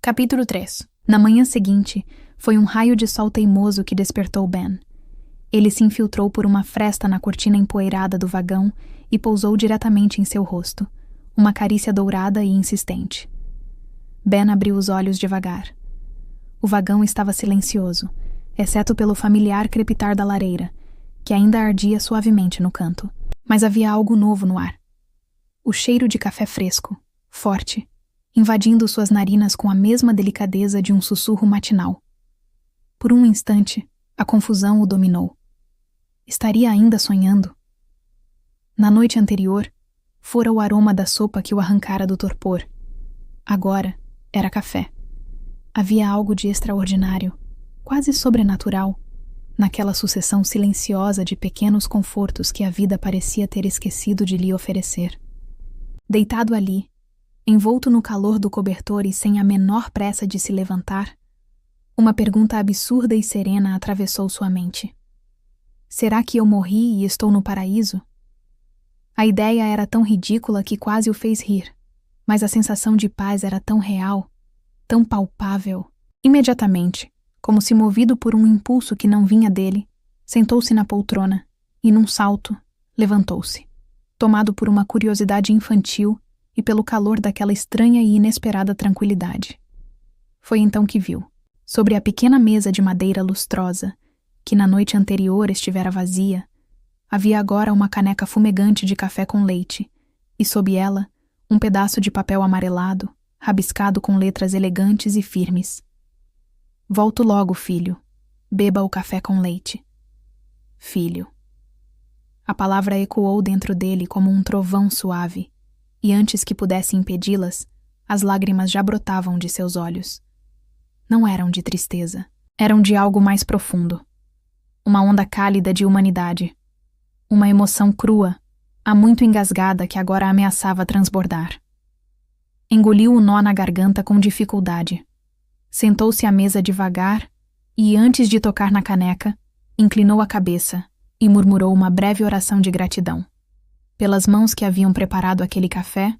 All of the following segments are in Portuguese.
Capítulo 3. Na manhã seguinte, foi um raio de sol teimoso que despertou Ben. Ele se infiltrou por uma fresta na cortina empoeirada do vagão e pousou diretamente em seu rosto, uma carícia dourada e insistente. Ben abriu os olhos devagar. O vagão estava silencioso, exceto pelo familiar crepitar da lareira, que ainda ardia suavemente no canto. Mas havia algo novo no ar. O cheiro de café fresco, forte, invadindo suas narinas com a mesma delicadeza de um sussurro matinal. Por um instante, a confusão o dominou. Estaria ainda sonhando? Na noite anterior, fora o aroma da sopa que o arrancara do torpor. Agora, era café. Havia algo de extraordinário, quase sobrenatural, naquela sucessão silenciosa de pequenos confortos que a vida parecia ter esquecido de lhe oferecer. Deitado ali, envolto no calor do cobertor e sem a menor pressa de se levantar, uma pergunta absurda e serena atravessou sua mente. Será que eu morri e estou no paraíso? A ideia era tão ridícula que quase o fez rir, mas a sensação de paz era tão real, tão palpável. Imediatamente, como se movido por um impulso que não vinha dele, sentou-se na poltrona e, num salto, levantou-se, tomado por uma curiosidade infantil e pelo calor daquela estranha e inesperada tranquilidade. Foi então que viu, sobre a pequena mesa de madeira lustrosa, que na noite anterior estivera vazia, havia agora uma caneca fumegante de café com leite, e sob ela, um pedaço de papel amarelado, rabiscado com letras elegantes e firmes. Volto logo, filho. Beba o café com leite. Filho. A palavra ecoou dentro dele como um trovão suave, e antes que pudesse impedi-las, as lágrimas já brotavam de seus olhos. Não eram de tristeza, eram de algo mais profundo. Uma onda cálida de humanidade. Uma emoção crua, há muito engasgada que agora ameaçava transbordar. Engoliu o nó na garganta com dificuldade. Sentou-se à mesa devagar e, antes de tocar na caneca, inclinou a cabeça e murmurou uma breve oração de gratidão. Pelas mãos que haviam preparado aquele café,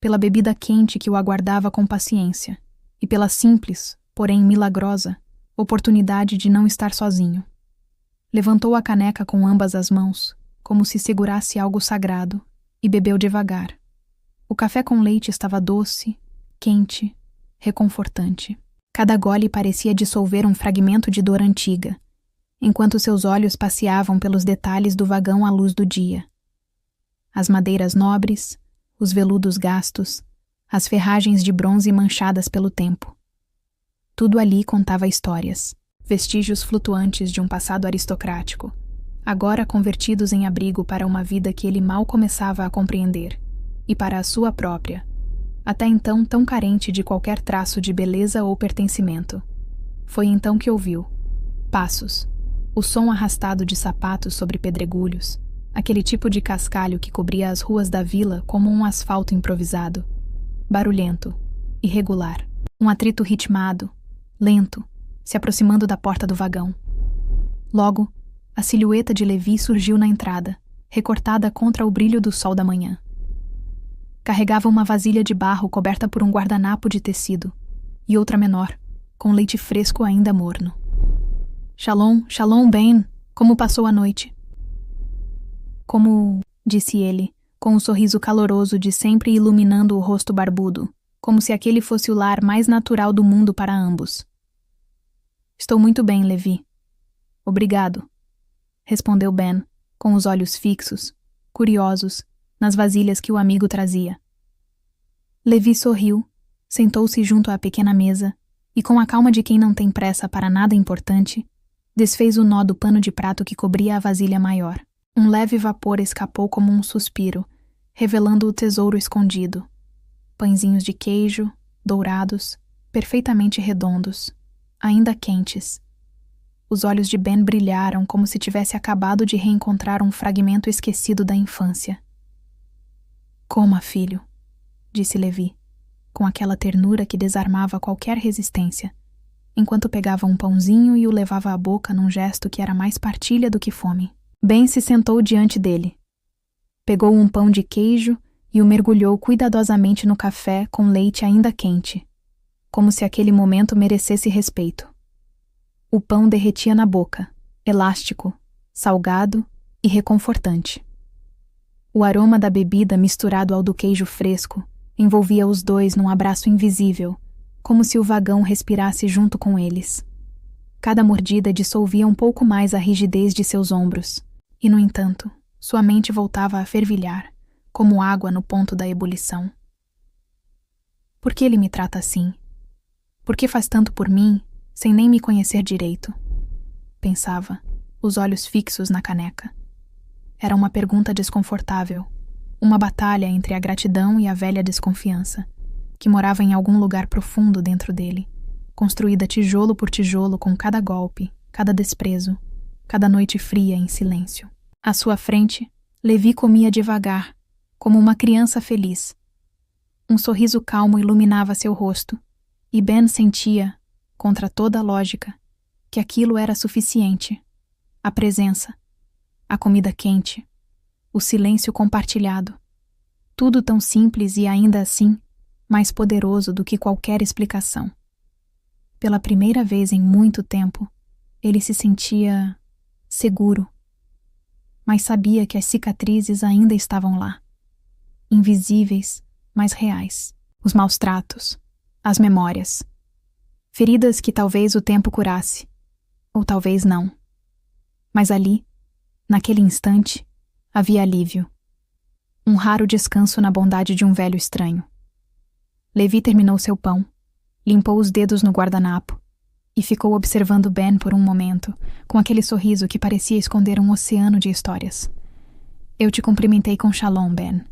pela bebida quente que o aguardava com paciência e pela simples, porém milagrosa, oportunidade de não estar sozinho. Levantou a caneca com ambas as mãos, como se segurasse algo sagrado, e bebeu devagar. O café com leite estava doce, quente, reconfortante. Cada gole parecia dissolver um fragmento de dor antiga, enquanto seus olhos passeavam pelos detalhes do vagão à luz do dia. As madeiras nobres, os veludos gastos, as ferragens de bronze manchadas pelo tempo. Tudo ali contava histórias, vestígios flutuantes de um passado aristocrático, agora convertidos em abrigo para uma vida que ele mal começava a compreender, e para a sua própria, até então tão carente de qualquer traço de beleza ou pertencimento. Foi então que ouviu passos, o som arrastado de sapatos sobre pedregulhos, aquele tipo de cascalho que cobria as ruas da vila como um asfalto improvisado, barulhento, irregular, um atrito ritmado, lento, se aproximando da porta do vagão. Logo, a silhueta de Levi surgiu na entrada, recortada contra o brilho do sol da manhã. Carregava uma vasilha de barro coberta por um guardanapo de tecido, e outra menor, com leite fresco ainda morno. Shalom, shalom, Ben, como passou a noite? Como, disse ele, com um sorriso caloroso de sempre iluminando o rosto barbudo, como se aquele fosse o lar mais natural do mundo para ambos. Estou muito bem, Levi. Obrigado, respondeu Ben, com os olhos fixos, curiosos, nas vasilhas que o amigo trazia. Levi sorriu, sentou-se junto à pequena mesa e, com a calma de quem não tem pressa para nada importante, desfez o nó do pano de prato que cobria a vasilha maior. Um leve vapor escapou como um suspiro, revelando o tesouro escondido. Pãezinhos de queijo, dourados, perfeitamente redondos, ainda quentes. Os olhos de Ben brilharam como se tivesse acabado de reencontrar um fragmento esquecido da infância. Coma, filho, disse Levi, com aquela ternura que desarmava qualquer resistência, enquanto pegava um pãozinho e o levava à boca num gesto que era mais partilha do que fome. Ben se sentou diante dele. Pegou um pão de queijo e o mergulhou cuidadosamente no café com leite ainda quente. como se aquele momento merecesse respeito. O pão derretia na boca, elástico, salgado e reconfortante. O aroma da bebida misturado ao do queijo fresco envolvia os dois num abraço invisível, como se o vagão respirasse junto com eles. Cada mordida dissolvia um pouco mais a rigidez de seus ombros, e, no entanto, sua mente voltava a fervilhar, como água no ponto da ebulição. Por que ele me trata assim? Por que faz tanto por mim, sem nem me conhecer direito? Pensava, os olhos fixos na caneca. Era uma pergunta desconfortável, uma batalha entre a gratidão e a velha desconfiança, que morava em algum lugar profundo dentro dele, construída tijolo por tijolo com cada golpe, cada desprezo, cada noite fria em silêncio. À sua frente, Levi comia devagar, como uma criança feliz. Um sorriso calmo iluminava seu rosto, e Ben sentia, contra toda a lógica, que aquilo era suficiente. A presença, a comida quente, o silêncio compartilhado. Tudo tão simples e ainda assim mais poderoso do que qualquer explicação. Pela primeira vez em muito tempo, ele se sentia seguro, mas sabia que as cicatrizes ainda estavam lá, invisíveis, mas reais. Os maus tratos, as memórias, feridas que talvez o tempo curasse, ou talvez não. Mas ali, naquele instante, havia alívio. Um raro descanso na bondade de um velho estranho. Levi terminou seu pão, limpou os dedos no guardanapo e ficou observando Ben por um momento, com aquele sorriso que parecia esconder um oceano de histórias. Eu te cumprimentei com shalom, Ben.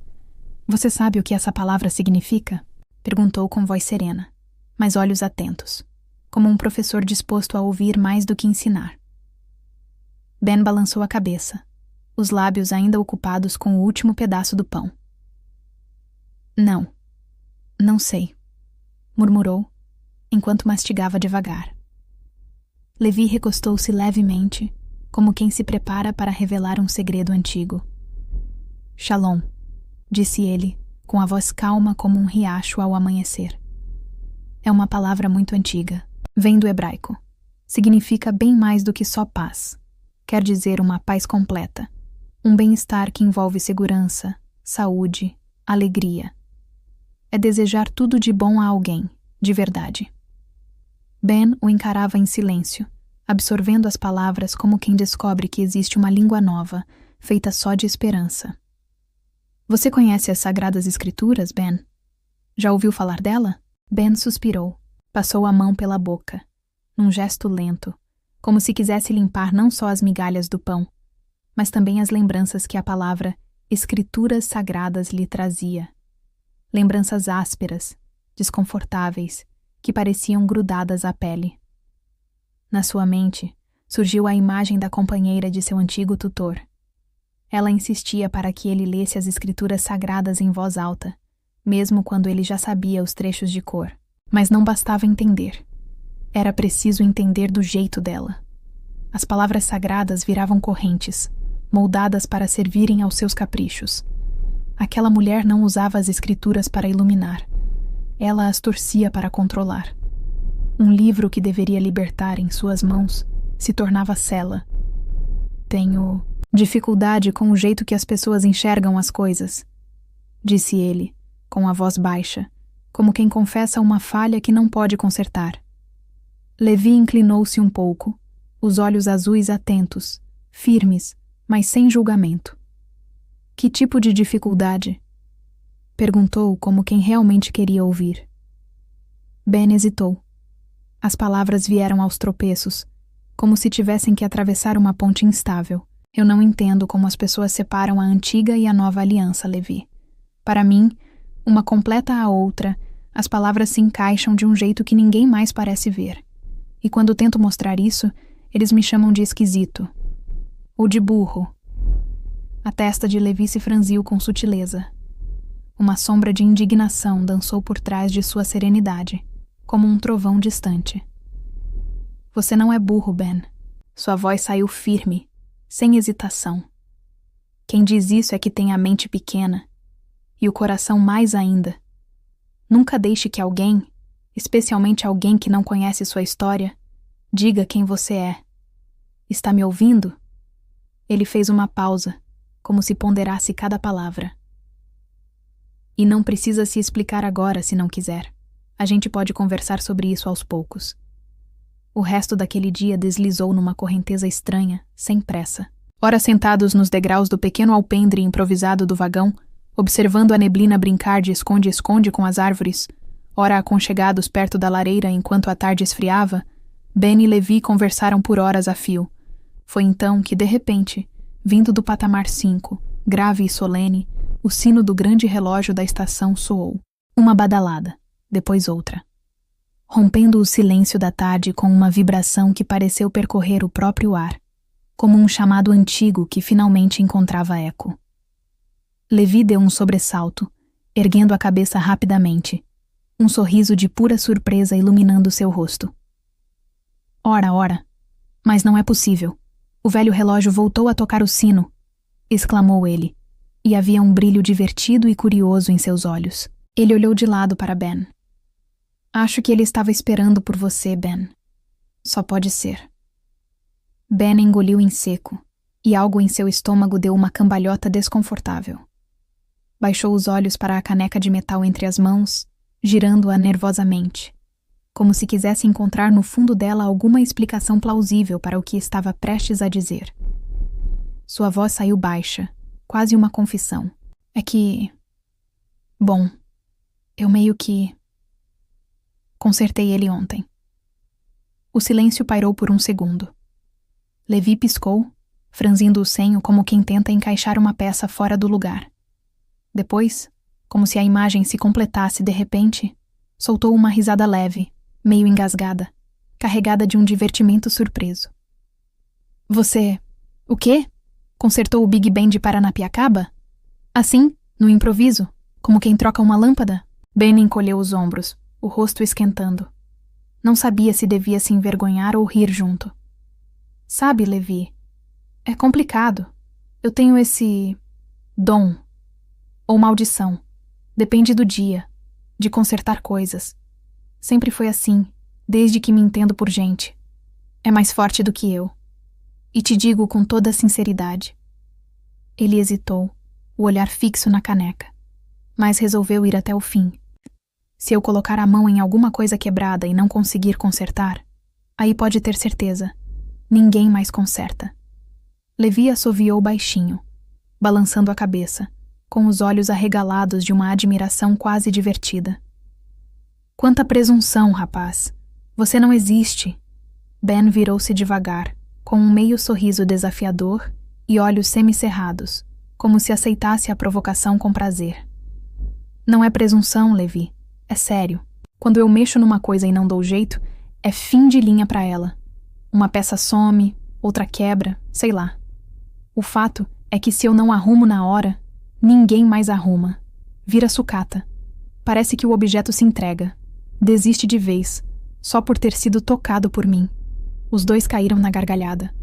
Você sabe o que essa palavra significa? Perguntou com voz serena, mas olhos atentos, como um professor disposto a ouvir mais do que ensinar. Ben balançou a cabeça, os lábios ainda ocupados com o último pedaço do pão. Não sei, murmurou, enquanto mastigava devagar. Levi recostou-se levemente, como quem se prepara para revelar um segredo antigo. Shalom, disse ele, com a voz calma como um riacho ao amanhecer. É uma palavra muito antiga, vem do hebraico. Significa bem mais do que só paz. Quer dizer uma paz completa, um bem-estar que envolve segurança, saúde, alegria. É desejar tudo de bom a alguém, de verdade. Ben o encarava em silêncio, absorvendo as palavras como quem descobre que existe uma língua nova, feita só de esperança. Você conhece as Sagradas Escrituras, Ben? Já ouviu falar dela? Ben suspirou, passou a mão pela boca, num gesto lento, como se quisesse limpar não só as migalhas do pão, mas também as lembranças que a palavra Escrituras Sagradas lhe trazia. Lembranças ásperas, desconfortáveis, que pareciam grudadas à pele. Na sua mente, surgiu a imagem da companheira de seu antigo tutor. Ela insistia para que ele lesse as escrituras sagradas em voz alta, mesmo quando ele já sabia os trechos de cor. Mas não bastava entender. Era preciso entender do jeito dela. As palavras sagradas viravam correntes, moldadas para servirem aos seus caprichos. Aquela mulher não usava as escrituras para iluminar. Ela as torcia para controlar. Um livro que deveria libertar em suas mãos se tornava cela. Tenho dificuldade com o jeito que as pessoas enxergam as coisas, disse ele, com a voz baixa, como quem confessa uma falha que não pode consertar. Levi inclinou-se um pouco, os olhos azuis atentos, firmes, mas sem julgamento. Que tipo de dificuldade? Perguntou como quem realmente queria ouvir. Ben hesitou. As palavras vieram aos tropeços, como se tivessem que atravessar uma ponte instável. Eu não entendo como as pessoas separam a antiga e a nova aliança, Levi. Para mim, uma completa a outra, as palavras se encaixam de um jeito que ninguém mais parece ver. E quando tento mostrar isso, eles me chamam de esquisito. Ou de burro. A testa de Levi se franziu com sutileza. Uma sombra de indignação dançou por trás de sua serenidade, como um trovão distante. Você não é burro, Ben. Sua voz saiu firme, sem hesitação. Quem diz isso é que tem a mente pequena, e o coração mais ainda. Nunca deixe que alguém, especialmente alguém que não conhece sua história, diga quem você é. Está me ouvindo? Ele fez uma pausa, como se ponderasse cada palavra. E não precisa se explicar agora se não quiser. A gente pode conversar sobre isso aos poucos. O resto daquele dia deslizou numa correnteza estranha, sem pressa. Ora sentados nos degraus do pequeno alpendre improvisado do vagão, observando a neblina brincar de esconde-esconde com as árvores, ora aconchegados perto da lareira enquanto a tarde esfriava, Ben e Levi conversaram por horas a fio. Foi então que, de repente, vindo do patamar 5, grave e solene, o sino do grande relógio da estação soou. Uma badalada, depois outra. Rompendo o silêncio da tarde com uma vibração que pareceu percorrer o próprio ar, como um chamado antigo que finalmente encontrava eco. Levi deu um sobressalto, erguendo a cabeça rapidamente, um sorriso de pura surpresa iluminando seu rosto. Ora, mas não é possível. O velho relógio voltou a tocar o sino, exclamou ele, e havia um brilho divertido e curioso em seus olhos. Ele olhou de lado para Ben. Acho que ele estava esperando por você, Ben. Só pode ser. Ben engoliu em seco, e algo em seu estômago deu uma cambalhota desconfortável. Baixou os olhos para a caneca de metal entre as mãos, girando-a nervosamente, como se quisesse encontrar no fundo dela alguma explicação plausível para o que estava prestes a dizer. Sua voz saiu baixa, quase uma confissão. É que... Bom, eu meio que... Consertei ele ontem. O silêncio pairou por um segundo. Levi piscou, franzindo o senho como quem tenta encaixar uma peça fora do lugar. Depois, como se a imagem se completasse de repente, soltou uma risada leve, meio engasgada, carregada de um divertimento surpreso. Você... O quê? Consertou o Big Ben de Paranapiacaba? Assim, no improviso, como quem troca uma lâmpada? Ben encolheu os ombros, o rosto esquentando. Não sabia se devia se envergonhar ou rir junto. Sabe, Levi, é complicado. Eu tenho esse... dom. Ou maldição. Depende do dia. De consertar coisas. Sempre foi assim, desde que me entendo por gente. É mais forte do que eu. E te digo com toda a sinceridade. Ele hesitou, o olhar fixo na caneca. Mas resolveu ir até o fim. Se eu colocar a mão em alguma coisa quebrada e não conseguir consertar, aí pode ter certeza. Ninguém mais conserta. Levi assoviou baixinho, balançando a cabeça, com os olhos arregalados de uma admiração quase divertida. Quanta presunção, rapaz! Você não existe! Ben virou-se devagar, com um meio sorriso desafiador e olhos semicerrados, como se aceitasse a provocação com prazer. Não é presunção, Levi. É sério. Quando eu mexo numa coisa e não dou jeito, é fim de linha pra ela. Uma peça some, outra quebra, sei lá. O fato é que se eu não arrumo na hora, ninguém mais arruma. Vira sucata. Parece que o objeto se entrega. Desiste de vez, só por ter sido tocado por mim. Os dois caíram na gargalhada.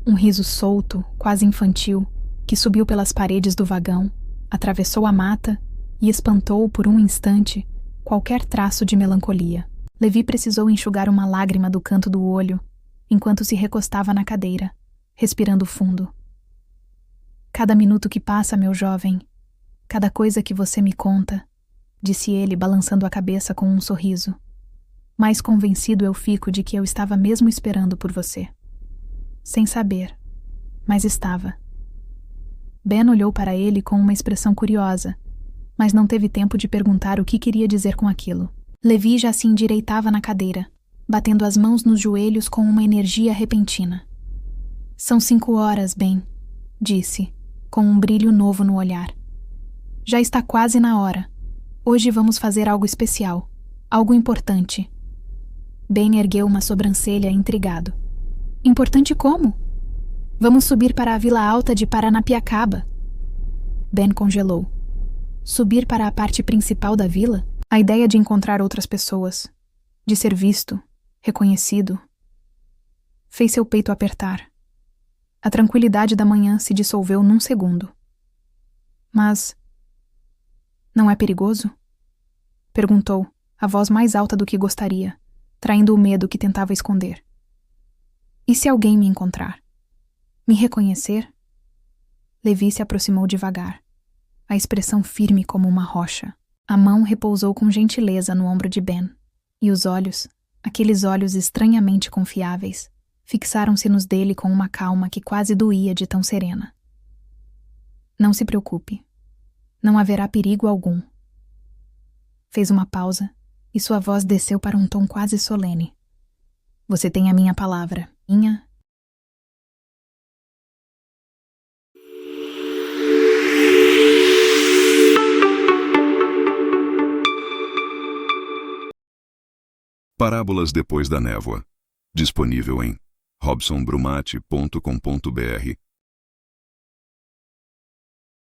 Um riso solto, quase infantil, que subiu pelas paredes do vagão, atravessou a mata e espantou por um instante qualquer traço de melancolia. Levi precisou enxugar uma lágrima do canto do olho, enquanto se recostava na cadeira, respirando fundo. Cada minuto que passa, meu jovem, cada coisa que você me conta, disse ele, balançando a cabeça com um sorriso. Mais convencido eu fico de que eu estava mesmo esperando por você. Sem saber, mas estava. Ben olhou para ele com uma expressão curiosa, mas não teve tempo de perguntar o que queria dizer com aquilo. Levi já se endireitava na cadeira, batendo as mãos nos joelhos com uma energia repentina. São 5 horas, Ben, disse, com um brilho novo no olhar. Já está quase na hora. Hoje vamos fazer algo especial, algo importante. Ben ergueu uma sobrancelha intrigado. Importante como? Vamos subir para a Vila Alta de Paranapiacaba. Ben congelou. Subir para a parte principal da vila? A ideia de encontrar outras pessoas, de ser visto, reconhecido, fez seu peito apertar. A tranquilidade da manhã se dissolveu num segundo. Mas... não é perigoso? Perguntou, a voz mais alta do que gostaria, traindo o medo que tentava esconder. E se alguém me encontrar? Me reconhecer? Levi se aproximou devagar, a expressão firme como uma rocha. A mão repousou com gentileza no ombro de Ben, e os olhos, aqueles olhos estranhamente confiáveis, fixaram-se nos dele com uma calma que quase doía de tão serena. Não se preocupe. Não haverá perigo algum. Fez uma pausa, e sua voz desceu para um tom quase solene. Você tem a minha palavra, minha... Parábolas depois da névoa. Disponível em robsonbrumate.com.br